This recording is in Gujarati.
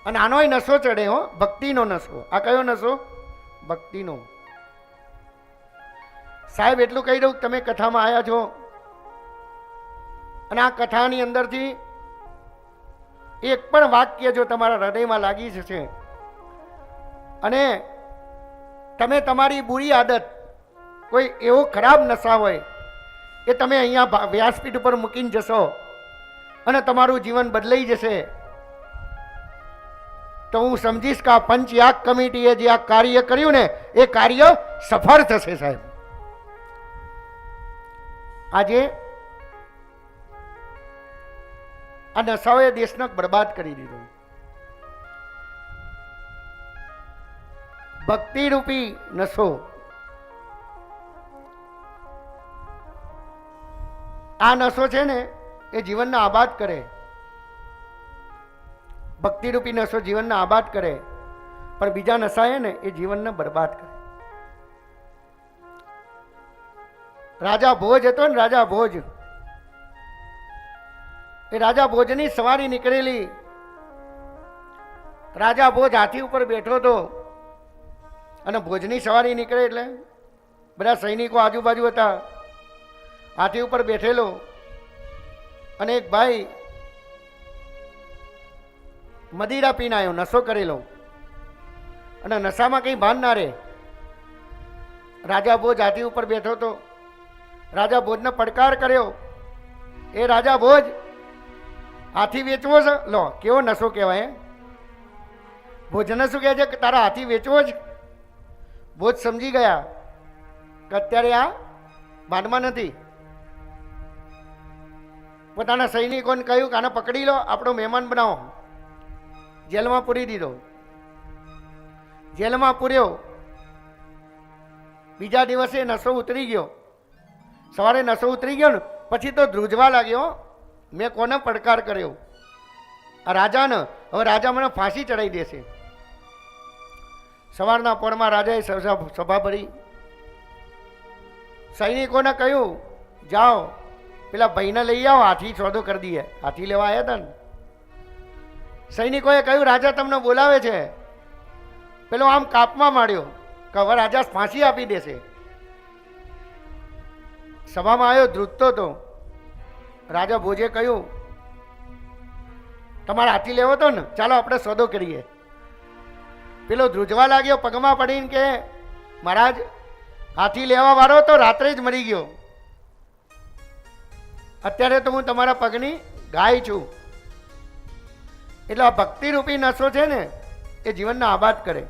અને આનોય નશો ચડે હો, ભક્તિનો નશો. આ કયો નશો? ભક્તિનો. સાહેબ એટલું કહી દઉં, તમે કથામાં આવ્યા છો અને આ કથાની અંદરથી એક પણ વાક્ય જો તમારા હૃદયમાં લાગી જશે અને તમે તમારી બુરી આદત, કોઈ એવો ખરાબ નશા હોય એ તમે અહીંયા વ્યાસપીઠ ઉપર મૂકીને જશો અને તમારું જીવન બદલાઈ જશે, તો હું સમજીશ કે આ પંચયાગ કમિટીએ જે આ કાર્ય કર્યું ને એ કાર્ય સફળ થશે. સાહેબ આજે આ નશાઓએ દેશને બરબાદ કરી દીધો. ભક્તિ રૂપી નશો, આ નશો છે ને એ જીવનને આબાદ કરે. ભક્તિ રૂપી નશો જીવનને આબાદ કરે, પણ બીજા નશા એ ને એ જીવનને બરબાદ કરે. રાજા ભોજ હતો ને, રાજા ભોજ, એ રાજા ભોજની સવારી નીકળેલી. રાજા ભોજ હાથી ઉપર બેઠો હતો અને ભોજની સવારી નીકળે એટલે બધા સૈનિકો આજુબાજુ હતા. હાથી ઉપર બેઠેલો અને એક ભાઈ મદિરા પીને આવ્યો, નશો કરેલો, અને નશામાં કંઈ ભાન ના રહે. રાજા ભોજ હાથી ઉપર બેઠો હતો. રાજા ભોજને પડકાર કર્યો, એ રાજા ભોજ, હાથી વેચવો છે? લો, કેવો નશો કહેવાય. ભોજને શું કહે છે કે તારા હાથી વેચવો જ? ભોજ સમજી ગયા કે અત્યારે આ ભાનમાં નથી. પોતાના સૈનિકોને કહ્યું કે આને પકડી લો, આપણો મહેમાન બનાવો. જેલમાં પૂરી દીધો. જેલમાં પૂર્યો. બીજા દિવસે નશો ઉતરી ગયો. સવારે નશો ઉતરી ગયો ને પછી તો ધ્રુજવા લાગ્યો, મેં કોને પડકાર કર્યો? આ રાજાને. હવે રાજા મને ફાંસી ચડાવી દેશે. સવારના પોરમાં રાજાએ સભા ભરી. સૈનિકોને કહ્યું, જાઓ પેલા ભાઈને લઈ આવો, હાથી સોદો કરી દઈએ. હાથી લેવા આવ્યા હતા ને. સૈનિકોએ કહ્યું, રાજા તમને બોલાવે છે. પેલો આમ કાપમાં માંડ્યો કે હવે રાજા ફાંસી આપી દેશે. સભામાં આવ્યો, ધ્રુજતો હતો. રાજા ભોજે કહ્યું, તમારે હાથી લેવો હતો ને, ચાલો આપણે સોદો કરીએ. પેલો ધ્રુજવા લાગ્યો, પગમાં પડીને કે મહારાજ, હાથી લેવા વાળો તો રાત્રે જ મરી ગયો, અત્યારે તો હું તમારા પગની ગાય છું. એટલે આ ભક્તિ રૂપી નશો છે ને એ જીવનને આબાદ કરે.